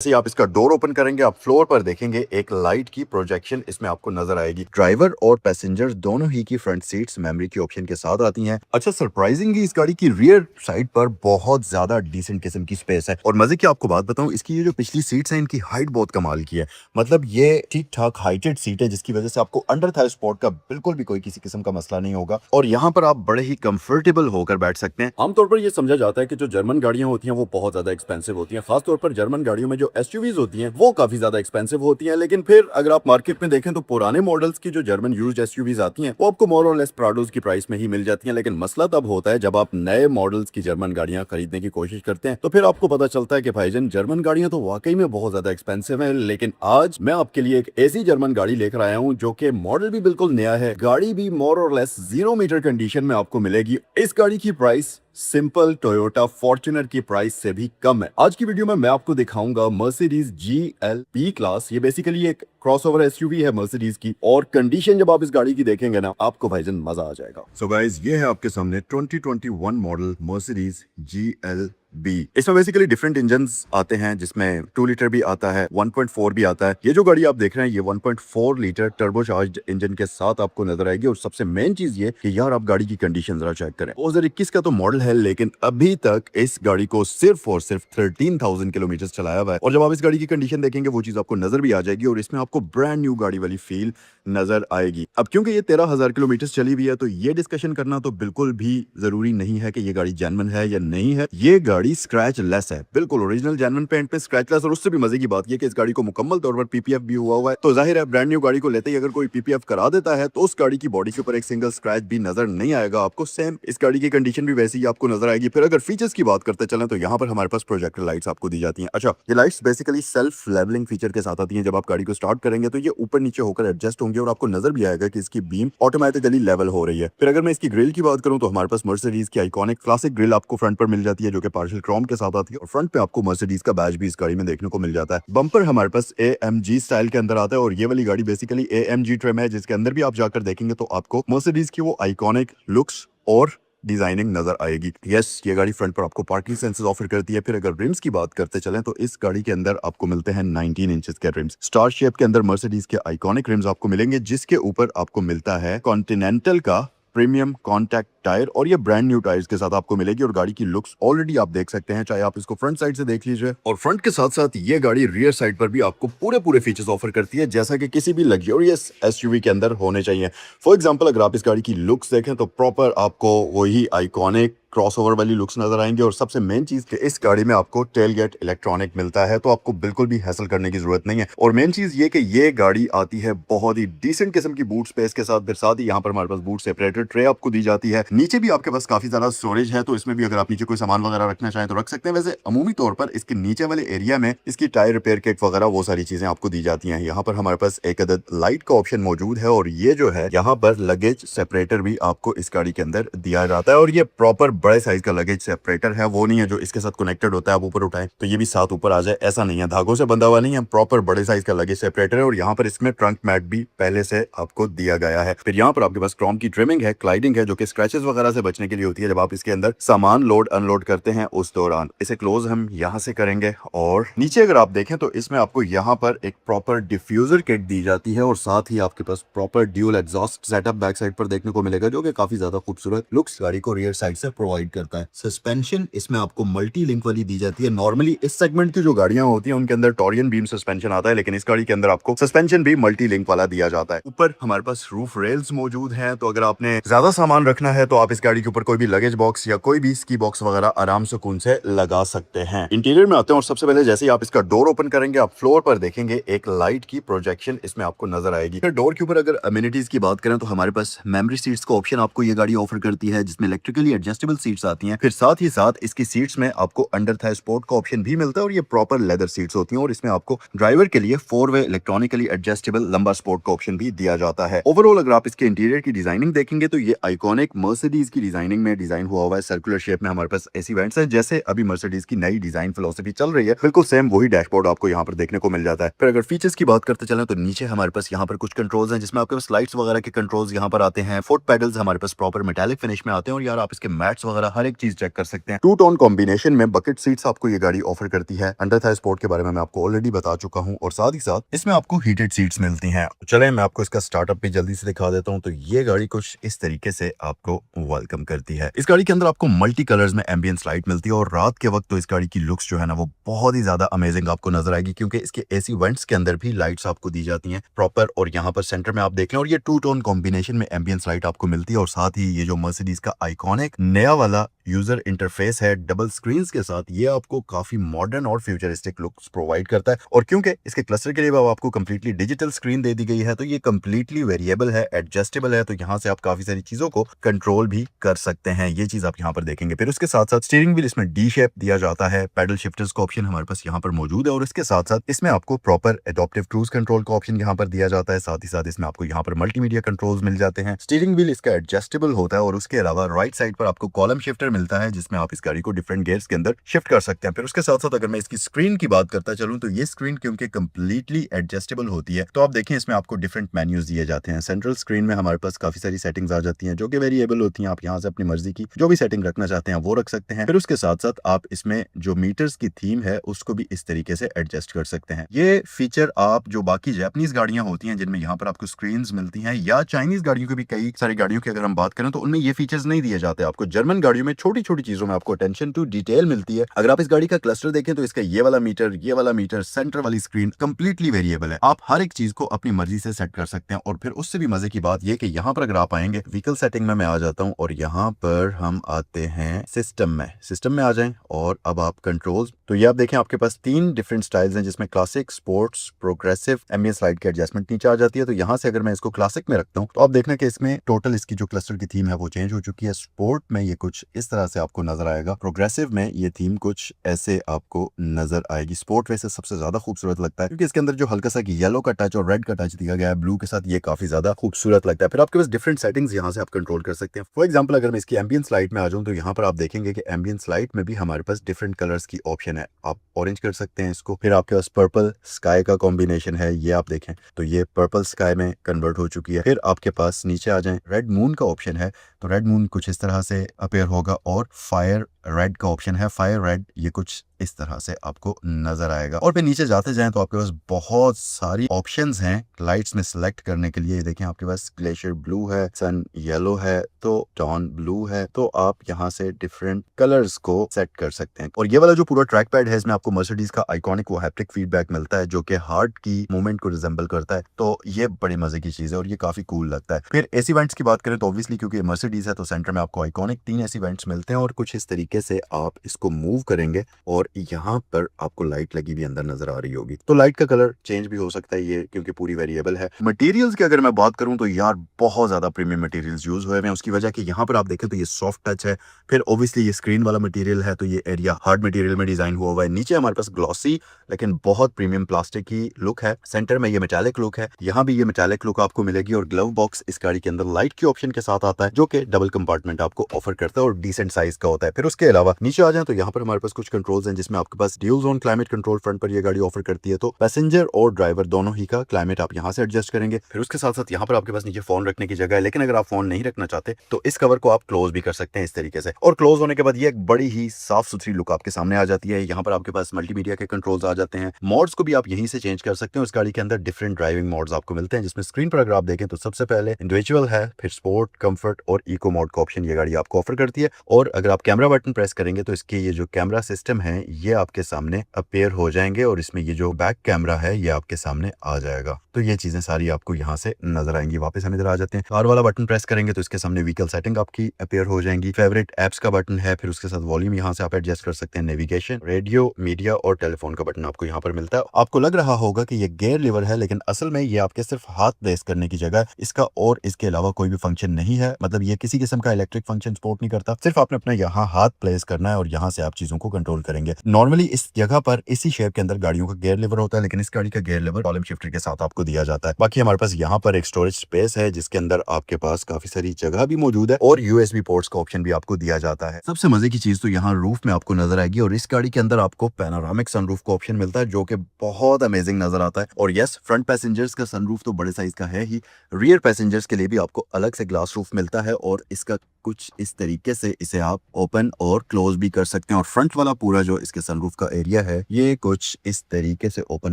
जैसे ही आप इसका डोर ओपन करेंगे, आप फ्लोर पर देखेंगे एक लाइट की प्रोजेक्शन इसमें आपको नजर आएगी। ड्राइवर और पैसेंजर दोनों ही की फ्रंट सीट्स मेमोरी के ऑप्शन के साथ आती हैं। अच्छा, सरप्राइजिंगली इस गाड़ी की रियर साइड पर बहुत ज्यादा डिसेंट किस्म की स्पेस है। और मजे की आपको बात बताऊं, इसकी ये जो पिछली सीट्स हैं इनकी हाइट बहुत कमाल की है। मतलब ये ठीक ठाक हाइटेड सीट है, जिसकी वजह से आपको अंडर थाई सपोर्ट का बिल्कुल भी कोई किसी किस्म का मसला नहीं होगा और यहाँ पर आप बड़े ही कंफर्टेबल होकर बैठ सकते हैं। आमतौर पर यह समझा जाता है कि जो जर्मन गाड़ियां होती हैं वो बहुत ज्यादा एक्सपेंसिव होती हैं। खासतौर पर जर्मन गाड़ियों में जो एसयूवीज होती हैं वो काफी ज्यादा एक्सपेंसिव होती हैं। लेकिन फिर अगर आप मार्केट में देखें तो पुराने मॉडल्स की जो जर्मन यूज्ड एसयूवीज आती हैं वो आपको मोर और लेस प्राडोज की प्राइस में ही मिल जाती हैं। लेकिन मसला तब होता है जब आप नए मॉडल्स की जर्मन गाड़ियां खरीदने की कोशिश करते हैं, तो फिर आपको पता चलता है कि भाईजान जर्मन गाड़ियां तो वाकई में बहुत ज्यादा एक्सपेंसिव है। लेकिन आज मैं आपके लिए एक ऐसी जर्मन गाड़ी लेकर आया हूं जो कि मॉडल भी बिल्कुल नया है, गाड़ी भी मोर और लेस 0 मीटर कंडीशन में आपको मिलेगी। इस गाड़ी की प्राइस सिंपल टोयोटा फॉर्च्यूनर की प्राइस से भी कम है। आज की वीडियो में मैं आपको दिखाऊंगा मर्सिडीज GL B क्लास। ये बेसिकली एक क्रॉसओवर एसयूवी है मर्सिडीज की, और कंडीशन जब आप इस गाड़ी की देखेंगे ना, आपको भाईजान मजा आ जाएगा। सो गाइस, ये है आपके सामने 2021 मॉडल मर्सिडीज GL B। इसमें बेसिकली डिफरेंट इंजन्स आते हैं, जिसमें 2 लीटर भी आता है, 1.4 भी आता है। ये जो गाड़ी आप देख रहे हैं ये 1.4 लीटर टर्बोचार्ज्ड इंजन के साथ आपको नजर आएगी। और सबसे मेन चीज ये कि यार आप गाड़ी की कंडीशन जरा चेक करें। 2021 का तो मॉडल है, लेकिन अभी तक इस गाड़ी को सिर्फ और सिर्फ 13,000 किलोमीटर चलाया हुआ है। और जब आप इस गाड़ी की कंडीशन देखेंगे वो चीज आपको नजर भी आ जाएगी और इसमें आपको ब्रांड न्यू गाड़ी वाली फील नजर आएगी। अब क्योंकि ये 13,000 किलोमीटर चली हुई है, तो ये डिस्कशन करना तो बिल्कुल भी जरूरी नहीं है कि ये गाड़ी जेन्युइन है या नहीं है। ये गाड़ी स्क्रैच लेस है, बिल्कुल ओरिजिनल जेन्युइन पेंट पे स्क्रैच लेस। और उससे भी मजे की बात ये कि इस गाड़ी को मुकम्मल तौर पर PPF भी हुआ है। तो जाहिर है ब्रांड न्यू गाड़ी को लेते ही अगर कोई PPF करा देता है तो उस गाड़ी की बॉडी के ऊपर एक सिंगल स्क्रैच भी नजर नहीं आएगा आपको। सेम इस गाड़ी की कंडीशन भी वैसी ही आपको नजर आएगी। फिर अगर फीचर्स की बात करते चलें तो यहाँ पर हमारे पास प्रोजेक्टर लाइट्स आपको दी जाती हैं। अच्छा, ये lights basically self levelling feature के साथ आती हैं। जब आप गाड़ी को स्टार्ट करेंगे तो ये ऊपर नीचे होकर एडजस्ट होंगे और आपको नजर भी आएगा कि इसकी बीम ऑटोमेटिकली लेवल हो रही है। फिर अगर मैं इसकी ग्रिल की बात करूं तो हमारे पास मर्सिडीज की आइकॉनिक क्लासिक ग्रिल आपको फ्रंट पर मिल जाती है, जो कि पार्शियल क्रोम के साथ आती है। और फ्रंट पे आपको मर्सिडीज का बैज भी इस गाड़ी में देखने को मिल जाता है। बम्पर हमारे पास AMG स्टाइल के अंदर आता है और ये वाली गाड़ी बेसिकली AMG ट्रिम है, जिसके अंदर भी आप जाकर देखेंगे तो आपको मर्सिडीज की वो आइकॉनिक लुक्स और डिजाइनिंग नजर आएगी। यस, ये गाड़ी फ्रंट पर आपको पार्किंग सेंसर्स ऑफर करती है। फिर अगर रिम्स की बात करते चलें तो इस गाड़ी के अंदर आपको मिलते हैं 19 इंचेस के रिम्स। स्टार शेप के अंदर मर्सिडीज के आइकॉनिक रिम्स आपको मिलेंगे, जिसके ऊपर आपको मिलता है कॉन्टिनेंटल का प्रीमियम कॉन्टैक्ट टायर, और ये ब्रांड न्यू टायर्स के साथ आपको मिलेगी। और गाड़ी की लुक्स ऑलरेडी आप देख सकते हैं, चाहे आप इसको फ्रंट साइड से देख लीजिए। और फ्रंट के साथ साथ ये गाड़ी रियर साइड पर भी आपको पूरे फीचर्स ऑफर करती है, जैसा कि किसी भी लग्जरियस एसयूवी के अंदर होने चाहिए। फॉर एग्जांपल, अगर आप इस गाड़ी की लुक्स देखें तो प्रॉपर आपको वही आइकॉनिक क्रॉसओवर वाली लुक्स नजर आएंगे। और सबसे मेन चीज कि इस गाड़ी में आपको टेल गेट इलेक्ट्रॉनिक मिलता है, तो आपको बिल्कुल भी हैसल करने की जरूरत नहीं है। और मेन चीज ये कि ये गाड़ी आती है बहुत ही डिसेंट किस्म की बूट स्पेस के साथ। फिर साथ ही यहाँ पर हमारे पास बूट सेपरेटर ट्रे आपको दी जाती है। नीचे भी आपके पास काफी ज्यादा स्टोरेज है, तो इसमें भी अगर आप नीचे कोई सामान वगैरह रखना चाहें तो रख सकते हैं। वैसे अमूमी तौर पर इसके नीचे वाले एरिया में इसकी टायर रिपेयर किट वगैरह वो सारी चीजें आपको दी जाती हैं। यहाँ पर हमारे पास एक अदद लाइट का ऑप्शन मौजूद है, और ये जो है यहाँ पर लगेज सेपरेटर भी आपको इस गाड़ी के अंदर दिया जाता है। और ये प्रॉपर बड़े साइज का लगेज सेपरेटर है, वो नहीं है जो इसके साथ कनेक्टेड होता है, आप ऊपर उठाएं तो ये भी साथ ऊपर आ जाए, ऐसा नहीं है। धागों से बंधा हुआ नहीं है, प्रॉपर बड़े साइज का लगेज सेपरेटर है। और यहाँ पर इसमें ट्रंक मैट भी पहले से आपको दिया गया है। फिर यहाँ पर आपके पास क्रोम की ट्रिमिंग है, क्लाइडिंग है, जो कि स्क्रैचेस वगैरह से बचने के लिए होती है जब आप इसके अंदर सामान लोड अनलोड करते हैं उस दौरान। इसे क्लोज हम यहाँ से करेंगे, और नीचे अगर आप देखें तो इसमें आपको यहाँ पर एक प्रॉपर डिफ्यूजर किट दी जाती है, और साथ ही आपके पास proper dual exhaust setup back side पर देखने को मिलेगा, जो कि काफी ज्यादा खूबसूरत लुक्स गाड़ी को रियर साइड से प्रोवाइड करता है। सस्पेंशन इसमें आपको मल्टी लिंक वाली दी जाती है। नॉर्मली इस सेगमेंट की जो गाड़ियां होती हैं उनके अंदर टोरियन बीम सस्पेंशन आता है, लेकिन इस गाड़ी के अंदर आपको सस्पेंशन भी मल्टी लिंक वाला दिया जाता है। ऊपर हमारे पास रूफ रेल्स मौजूद हैं, तो अगर आपने ज्यादा सामान रखना है तो आप इस गाड़ी के ऊपर कोई भी लगेज बॉक्स या कोई भी स्की बॉक्स वगैरह आराम सुकून से लगा सकते हैं। इंटीरियर में आते हैं, और सबसे पहले जैसे ही आप इसका डोर ओपन करेंगे, आप फ्लोर पर देखेंगे एक लाइट की प्रोजेक्शन इसमें आपको नजर आएगी। डोर के ऊपर अगर अम्यूनिटीज की बात करें तो हमारे पास मेमोरी सीट्स का ऑप्शन आपको ये गाड़ी ऑफर करती है, जिसमें इलेक्ट्रिकली एडजस्टेबल सीट्स आती हैं। फिर साथ ही साथ इसकी सीट्स में आपको अंडर थाई सपोर्ट का ऑप्शन भी मिलता है, और ये प्रॉपर लेदर सीट्स होती हैं। और इसमें आपको ड्राइवर के लिए 4-वे इलेक्ट्रॉनिकली एडजस्टेबल लंबा सपोर्ट का ऑप्शन भी दिया जाता है। ओवरऑल अगर आप इसके इंटीरियर की डिजाइनिंग देखेंगे तो ये आइकॉनिक मर्सिडीज की डिजाइनिंग में डिजाइन हुआ है। सर्कुलर शेप में हमारे पास एसी वेंट्स है, जैसे अभी मर्सिडीज की नई डिजाइन फिलॉसफी चल रही है, बिल्कुल सेम वही डैशबोर्ड आपको यहाँ पर देखने को मिल जाता है। फिर अगर फीचर्स की बात करते चलें तो नीचे हमारे पास यहाँ पर कुछ कंट्रोल्स हैं, जिसमें आपके पास लाइट्स वगैरह के कंट्रोल्स यहाँ पर आते हैं। फुट पेडल्स हमारे पास प्रॉपर मेटालिक फिनिश में आते हैं, और यार आप इसके मैट्स वगैरह हर एक चीज चेक कर सकते हैं। टू टोन कॉम्बिनेशन में बकेट सीट्स आपको ये गाड़ी ऑफर करती है। अंडर थाई स्पोर्ट के बारे में मैं आपको ऑलरेडी बता चुका हूँ और साथ ही साथ इसमें आपको हीटेड सीट्स मिलती हैं। चले मैं आपको इसका स्टार्टअप भी जल्दी से दिखा देता हूँ। तो ये गाड़ी कुछ इस तरीके से आपको वेलकम करती है। इस गाड़ी के अंदर आपको मल्टी कलर्स में एम्बियंस लाइट मिलती है और रात के वक्त तो इस गाड़ी की लुक्स जो है ना वो बहुत ही ज्यादा अमेजिंग आपको नजर आएगी, क्योंकि इसके एसी वेंट्स के अंदर भी लाइट्स आपको दी जाती हैं प्रॉपर। और यहाँ पर सेंटर में आप देख लें और ये टू टोन कॉम्बिनेशन में एम्बियंस लाइट आपको मिलती है। और साथ ही ये जो मर्सिडीज का आइकॉनिक नया वाला यूजर इंटरफेस है डबल स्क्रीन के साथ, ये आपको काफी मॉडर्न और फ्यूचरिस्टिक लुक्स प्रोवाइड करता है। और क्योंकि इसके क्लस्टर के लिए आपको कंप्लीटली डिजिटल स्क्रीन दे दी गई है तो ये कंप्लीटली वेरिएबल है, एडजस्टेबल है। तो यहाँ से आप काफी सारी चीजों को कंट्रोल भी कर सकते हैं, ये चीज आप यहाँ पर देखेंगे। फिर उसके साथ साथ स्टीयरिंग व्हील इसमें डी शेप दिया जाता है, पैडल शिफ्टर्स का ऑप्शन हमारे पास यहाँ पर मौजूद है और इसके साथ साथ इसमें आपको प्रॉपर एडॉप्टिव क्रूज कंट्रोल का ऑप्शन यहाँ पर दिया जाता है। साथ ही साथ इसमें आपको यहाँ पर मल्टीमीडिया कंट्रोल्स मिल जाते हैं। स्टीयरिंग व्हील इसका एडजस्टेबल होता है और उसके अलावा राइट साइड पर आपको कॉलम शिफ्टर मिलता है जिसमें आप इस गाड़ी को डिफरेंट गियर्स के अंदर शिफ्ट कर सकते हैं। फिर उसके साथ साथ अगर मैं इसकी स्क्रीन की बात करता चलूं तो ये स्क्रीन क्योंकि कंप्लीटली एडजस्टेबल होती है तो आप देखें इसमें आपको डिफरेंट मेन्यूज दिए जाते हैं। सेंट्रल स्क्रीन में हमारे पास काफी सारी सेटिंग्स आ जाती हैं जो कि वेरिएबल होती हैं, आप यहाँ से अपनी मर्जी की जो भी सेटिंग रखना चाहते हैं वो रख सकते हैं। फिर उसके साथ साथ आप इसमें जो मीटर्स की थीम है उसको भी इस तरीके से एडजस्ट कर सकते हैं। ये फीचर आप जो बाकी जापानीज गाड़ियां होती हैं जिनमें यहाँ पर आपको स्क्रीन मिलती हैं या चाइनीज गाड़ियों की भी कई सारी गाड़ियों की अगर हम बात करें तो उनमें ये फीचर्स नहीं दिए जाते। आपको जर्मन गाड़ियों में छोटी छोटी चीजों में आपको अटेंशन टू डिटेल मिलती है। अगर आप इस गाड़ी का क्लस्टर देखें तो इसका ये वाला मीटर, सेंटर वाली स्क्रीन कंप्लीटली वेरिएबल है। आप हर एक चीज को अपनी मर्जी से सेट कर सकते हैं। और फिर उससे भी मजे की बात यह कि यहाँ पर अगर आप आएंगे व्हीकल सेटिंग में मैं आ जाता हूँ और यहाँ पर हम आते हैं सिस्टम में आ जाएं और अब आप कंट्रोल्स तो ये आप देखें आपके पास 3 डिफरेंट स्टाइल्स हैं जिसमें classic, sports, progressive, ambience light की एडजस्टमेंट नीचे आ जाती है। तो यहाँ से अगर मैं इसको क्लासिक में रखता हूँ तो आप देखना कि इसमें टोटल इसकी जो क्लस्टर की थीम है वो चेंज हो चुकी है। स्पोर्ट में ये कुछ इस तरह से आपको नजर आएगा, प्रोग्रेसिव में ये थीम कुछ ऐसे आपको नजर आएगी। स्पोर्ट वैसे सबसे ज्यादा खूबसूरत लगता है क्योंकि इसके अंदर जो हल्का सा येलो का टच और रेड का टच दिया गया है ब्लू के साथ, ये काफी ज्यादा खूबसूरत लगता है। फिर आपके पास डिफरेंट सेटिंग्स यहाँ से आप कंट्रोल कर सकते हैं। फॉर एग्जाम्पल अगर मैं इसकी एम्बियंस लाइट में आ जाऊँ तो यहाँ पर आप देखेंगे कि एम्बियंस लाइट में भी हमारे पास डिफरेंट कलर्स की ऑप्शन है। आप ऑरेंज कर सकते हैं इसको, फिर आपके पास पर्पल स्काई का कॉम्बिनेशन है, ये आप देखें तो ये पर्पल स्काई में कन्वर्ट हो चुकी है। फिर आपके पास नीचे आ जाएं रेड मून का ऑप्शन है तो रेड मून कुछ इस तरह से अपेयर होगा और फायर रेड का ऑप्शन है, फायर रेड ये कुछ इस तरह से आपको नजर आएगा। और फिर नीचे जाते जाएं तो आपके पास बहुत सारी ऑप्शंस हैं लाइट्स में सिलेक्ट करने के लिए। देखें आपके पास ग्लेशियर ब्लू है, सन येलो है, तो डॉन ब्लू है, तो आप यहाँ से डिफरेंट कलर्स को सेट कर सकते हैं। और ये वाला जो पूरा ट्रैक पैड है इसमें आपको मर्सिडीज का आइकॉनिक वो हैप्टिक फीडबैक मिलता है जो कि हार्ट की मूवमेंट को रिजेंबल करता है। तो ये बड़े मजे की चीज है और ये काफी कूल लगता है। फिर एसी वेंट्स की बात करें तो ऑब्वियसली क्योंकि मर्सिडीज है तो सेंटर में आपको आइकॉनिक 3 एसी वेंट्स मिलते हैं और कुछ इस तरीके से आप इसको मूव करेंगे और यहाँ पर आपको लाइट लगी भी अंदर नजर आ रही होगी। तो लाइट का कलर चेंज भी हो सकता है ये क्योंकि पूरी वेरिएबल है। मटेरियल्स की अगर मैं बात करूं तो यार बहुत ज्यादा प्रीमियम मटेरियल्स यूज हुए हैं, उसकी वजह कि यहाँ पर आप देखें तो ये सॉफ्ट टच है। फिर ऑब्वियसली ये स्क्रीन वाला मटेरियल है तो ये एरिया हार्ड मटेरियल में डिजाइन हुआ है। नीचे हमारे पास ग्लॉसी लेकिन बहुत प्रीमियम प्लास्टिक की लुक है। सेंटर में ये मेटालिक लुक है, यहाँ भी ये मेटालिक लुक आपको मिलेगी। और ग्लव बॉक्स इस गाड़ी के अंदर लाइट की ऑप्शन के साथ आता है जो कि डबल कंपार्टमेंट आपको ऑफर करता है और डिसेंट साइज का होता है। फिर उसके अलावा नीचे आ जाए तो यहाँ पर हमारे पास कुछ कंट्रोल्स हैं जिसमें आपके पास dual zone climate control front पर ये गाड़ी ऑफर करती है। तो पैसेंजर और ड्राइवर दोनों ही का क्लाइमेट आप यहाँ से एडजस्ट करेंगे। फिर उसके साथ साथ यहाँ पर आपके पास नीचे फोन रखने की जगह है, लेकिन अगर आप फोन नहीं रखना चाहते तो इस कवर को आप क्लोज भी कर सकते हैं इस तरीके से। और क्लोज होने के बाद ये एक बड़ी ही साफ सुथरी लुक आपके सामने आ जाती है। यहाँ पर आपके पास मल्टीमीडिया के कंट्रोल्स आ जाते हैं। मोड्स को भी आप यहीं से चेंज कर सकते हैं। उस गाड़ी के अंदर डिफरेंट ड्राइविंग मोड्स आपको मिलते हैं जिसमें स्क्रीन पर अगर आप देखें तो सबसे पहले इंडिविजुअल है, फिर स्पोर्ट, कंफर्ट और इको मोड का ऑप्शन ये गाड़ी आपको ऑफर करती है। और अगर आप कैमरा बटन प्रेस करेंगे तो इसके ये जो कैमरा सिस्टम है ये आपके सामने अपेयर हो जाएंगे और इसमें ये जो बैक कैमरा है ये आपके सामने आ जाएगा। तो ये चीजें सारी आपको यहाँ से नजर आएंगी। वापस हम इधर आ जाते हैं, कार वाला बटन प्रेस करेंगे तो इसके सामने व्हीकल सेटिंग आपकी अपेयर हो जाएंगी। फेवरेट एप्स का बटन है, फिर उसके साथ वॉल्यूम यहाँ से आप एडजस्ट कर सकते हैं। नेविगेशन, रेडियो, मीडिया और टेलीफोन का बटन आपको यहाँ पर मिलता है। आपको लग रहा होगा कि ये गियर लीवर है लेकिन असल में ये आपके सिर्फ हाथ प्लेस करने की जगह है, इसका और इसके अलावा कोई भी फंक्शन नहीं है। मतलब ये किसी किस्म का इलेक्ट्रिक फंक्शन सपोर्ट नहीं करता, सिर्फ आपने अपना यहाँ हाथ प्लेस करना है और यहाँ से आप चीजों को कंट्रोल करेंगे। नॉर्मली इस जगह पर इसी शेप के अंदर गाड़ियों का गियर लीवर होता है लेकिन इस गाड़ी का गियर लीवर कॉलम शिफ्टर के साथ आपको दिया जाता है। बाकी हमारे पास यहाँ पर एक स्टोरेज स्पेस है जिसके अंदर आपके पास काफी सारी जगह भी मौजूद है और यूएसबी पोर्ट्स का ऑप्शन भी आपको दिया जाता है। सबसे मजे की चीज तो यहाँ रूफ में आपको नजर आएगी और इस गाड़ी के अंदर आपको पैनोरामिक सनरूफ का ऑप्शन मिलता है जो कि बहुत अमेजिंग नजर आता है। और यस, फ्रंट पैसेंजर्स का सनरूफ तो बड़े साइज का है ही, रियर पैसेंजर्स के लिए भी आपको अलग से ग्लास रूफ मिलता है और इसका कुछ इस तरीके से इसे आप ओपन और क्लोज भी कर सकते हैं और फ्रंट वाला पूरा जो इसके सनरूफ का एरिया है ये कुछ इस तरीके से ओपन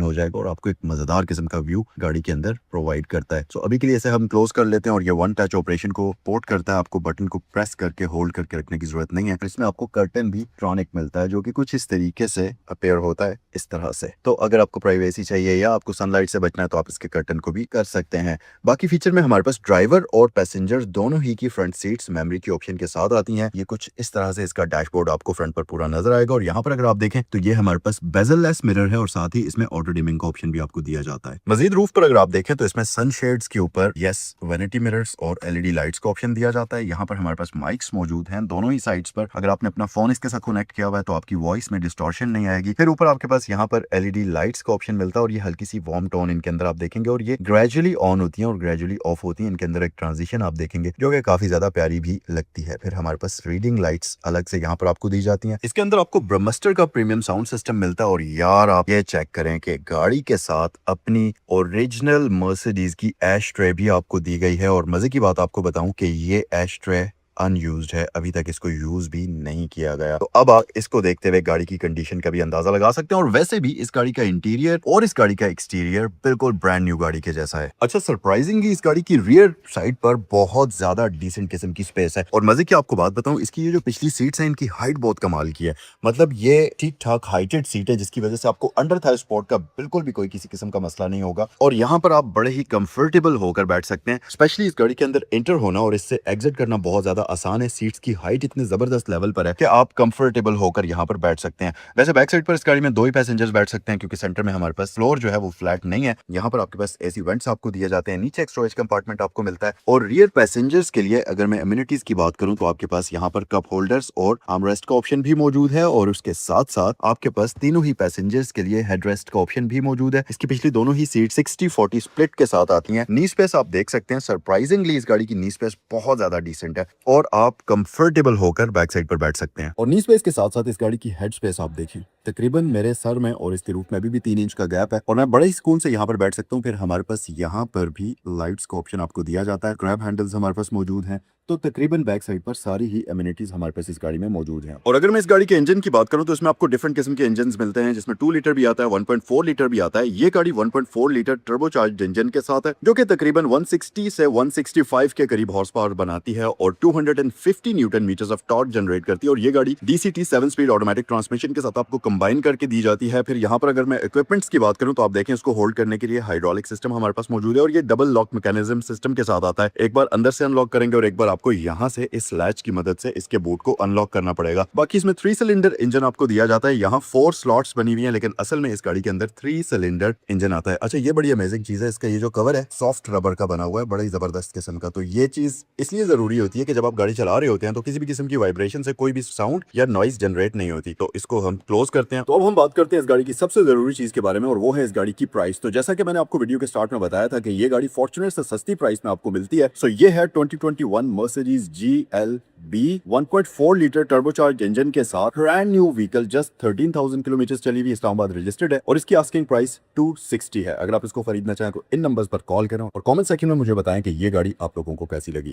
हो जाएगा और आपको एक मजेदार किस्म का व्यू गाड़ी के अंदर प्रोवाइड करता है। सो अभी के लिए इसे हम क्लोज कर लेते हैं और ये वन टच ऑपरेशन को पोर्ट करता है। आपको बटन को प्रेस करके होल्ड करके रखने की जरूरत नहीं है। इसमें आपको कर्टन भी ट्रॉनिक मिलता है जो कि कुछ इस तरीके से अपेयर होता है इस तरह से। तो अगर आपको प्राइवेसी चाहिए या आपको सनलाइट से बचना है तो आप इसके कर्टन को भी कर सकते हैं। बाकी फीचर में हमारे पास ड्राइवर और पैसेंजर दोनों ही की फ्रंट सीट्स मेमोरी के ऑप्शन के साथ आती हैं। ये कुछ इस तरह से इसका डैशबोर्ड आपको फ्रंट पर पूरा नजर आएगा और यहाँ पर अगर आप देखें तो ये हमारे पास बेजल-लेस मिरर है और साथ ही इसमें ऑटो डिमिंग का ऑप्शन भी आपको दिया जाता है। मजीद रूफ पर अगर आप देखें तो इसमें सनशेड्स के ऊपर यस वैनिटी मिरर्स और एलईडी लाइट्स का ऑप्शन दिया जाता है। यहाँ पर हमारे पास माइक्स मौजूद हैं दोनों ही साइड्स पर। अगर आपने अपना फोन इसके साथ कनेक्ट किया हुआ है तो आपकी वॉइस में डिस्टॉर्शन नहीं आएगी। फिर ऊपर आपके पास यहाँ पर एलईडी लाइट्स का ऑप्शन मिलता है और ये हल्की सी वार्म टोन इनके अंदर आप देखेंगे और ये ग्रेजुअली ऑन होती है और ग्रेजुअली ऑफ होती है। इनके अंदर एक ट्रांजिशन आप देखेंगे जो कि काफी ज्यादा प्यारी भी लगती है। फिर हमारे पास रीडिंग लाइट्स अलग से यहाँ पर आपको दी जाती हैं। इसके अंदर आपको ब्रह्मस्टर का प्रीमियम साउंड सिस्टम मिलता है और यार आप ये चेक करें कि गाड़ी के साथ अपनी ओरिजिनल मर्सिडीज की एश ट्रे भी आपको दी गई है और मजे की बात आपको बताऊं कि ये एश ट्रे अनयूज्ड है, अभी तक इसको यूज भी नहीं किया गया। तो अब आप इसको देखते हुए गाड़ी की कंडीशन का भी अंदाजा लगा सकते हैं और वैसे भी इस गाड़ी का इंटीरियर और इस गाड़ी का एक्सटीरियर बिल्कुल ब्रांड न्यू गाड़ी के जैसा है। अच्छा सरप्राइजिंगली इस गाड़ी की रियर साइड पर बहुत ज्यादा डिसेंट किस्म की स्पेस है और मजे की आपको बात बताऊं इसकी ये जो पिछली सीट्स हैं इनकी हाइट बहुत कमाल की है। मतलब ये ठीक ठाक हाइटेड सीट है जिसकी वजह से आपको अंडर थाई सपोर्ट का बिल्कुल भी कोई किसी किस्म का मसला नहीं होगा और यहाँ पर आप बड़े ही कंफर्टेबल होकर बैठ सकते हैं। स्पेशली इस गाड़ी के अंदर एंटर होना और इससे एग्जिट करना बहुत ज्यादा आसान है। सीट्स की हाइट इतने जबरदस्त लेवल पर है कि आप कंफर्टेबल होकर यहाँ पर बैठ सकते हैं। वैसे बैक साइड पर इस गाड़ी में दो ही पैसेंजर्स बैठ सकते हैं क्योंकि सेंटर में हमारे पास फ्लोर जो है वो फ्लैट नहीं है। यहाँ पर आपके पास एसी वेंट्स आपको दिए जाते हैं, नीचे एक स्टोरेज कंपार्टमेंट आपको मिलता है और रियर पैसेंजर्स के लिए अगर मैं अम्यूनिटीज की बात करूं तो आपके पास यहाँ पर कप होल्डर्स और आर्मरेस्ट का ऑप्शन भी मौजूद है और उसके साथ साथ आपके पास तीनों ही पैसेंजर्स के लिए हेडरेस्ट का ऑप्शन भी मौजूद है। इसकी पिछली दोनों ही सीट 60-40 स्प्लिट के साथ आती हैं। नी स्पेस आप देख सकते हैं, सरप्राइजिंगली इस गाड़ी की नी स्पेस बहुत ज्यादा डिसेंट है और आप कंफर्टेबल होकर बैक साइड पर बैठ सकते हैं। और नी स्पेस के साथ साथ इस गाड़ी की हेड स्पेस आप देखें, तकरीबन मेरे सर में और इसके रूफ में भी 3 इंच का गैप है और मैं बड़े ही सुकून से यहाँ पर बैठ सकता हूँ। फिर हमारे पास यहाँ पर भी लाइट्स का ऑप्शन आपको दिया जाता है, ग्रैब हैंडल्स हमारे पास मौजूद हैं। तो तकरीबन बैक साइड पर सारी ही एमिनिटीज हमारे पास इस गाड़ी में मौजूद हैं। और अगर मैं इस गाड़ी के इंजन की बात करूं तो इसमें आपको डिफरेंट किस्म के इंजन मिलते हैं जिसमें 2 लीटर भी आता है, 1.4 लीटर भी आता है। ये गाड़ी 1.4 लीटर टर्बोचार्ज्ड इंजन के साथ है जो कि तकरीबन 160 से 165 के करीब हॉर्स पावर बनाती है और 250 newton metres of torque generate करती है और ये गाड़ी DCT 7 स्पीड ऑटोमेटिक ट्रांसमिशन के साथ आपको कंबाइन करके दी जाती है। फिर यहाँ पर अगर मैं इक्विपमेंट्स की बात करूं तो आप देखें इसको होल्ड करने के लिए हाइड्रोलिक सिस्टम हमारे पास मौजूद है और ये डबल लॉक मैकेनिज्म सिस्टम के साथ आता है। एक बार अंदर से अनलॉक करेंगे और एक बार आपको यहाँ से इस लैच की मदद से इसके बूट को अनलॉक करना पड़ेगा। बाकी इसमें 3 सिलेंडर इंजन आपको दिया जाता है। यहाँ 4 स्लॉट्स बनी हुई हैं लेकिन असल में इस गाड़ी के अंदर 3 सिलेंडर इंजन आता है। अच्छा ये बड़ी अमेजिंग चीज है, इसका ये जो कवर है सॉफ्ट रबर का बना हुआ है, बड़ा ही जबरदस्त किस्म का। तो ये चीज इसलिए जरूरी होती है कि जब आप गाड़ी चला रहे होते हैं तो किसी भी किस्म की वाइब्रेशन से कोई भी साउंड या नॉइज जनरेट नहीं होती। तो इसको हम क्लोज करते हैं। तो अब हम बात करते हैं इस गाड़ी की सबसे जरूरी चीज के बारे में और वो है इस गाड़ी की प्राइस। तो जैसा कि मैंने आपको वीडियो के स्टार्ट में बताया था कि ये गाड़ी फॉर्च्यूनर से सस्ती प्राइस में आपको मिलती है। सो ये है 2021 Mercedes GLB 1.4 litre turbocharge engine के साथ brand new vehicle, just 13,000 kilometre चली हुई, इस्लामाबाद रजिस्टर्ड है और इसकी आस्किंग प्राइस 260 है। अगर आप इसको खरीदना चाहें तो इन नंबर्स पर कॉल करें और कमेंट सेक्शन में मुझे बताएं कि ये गाड़ी आप लोगों को कैसी लगी।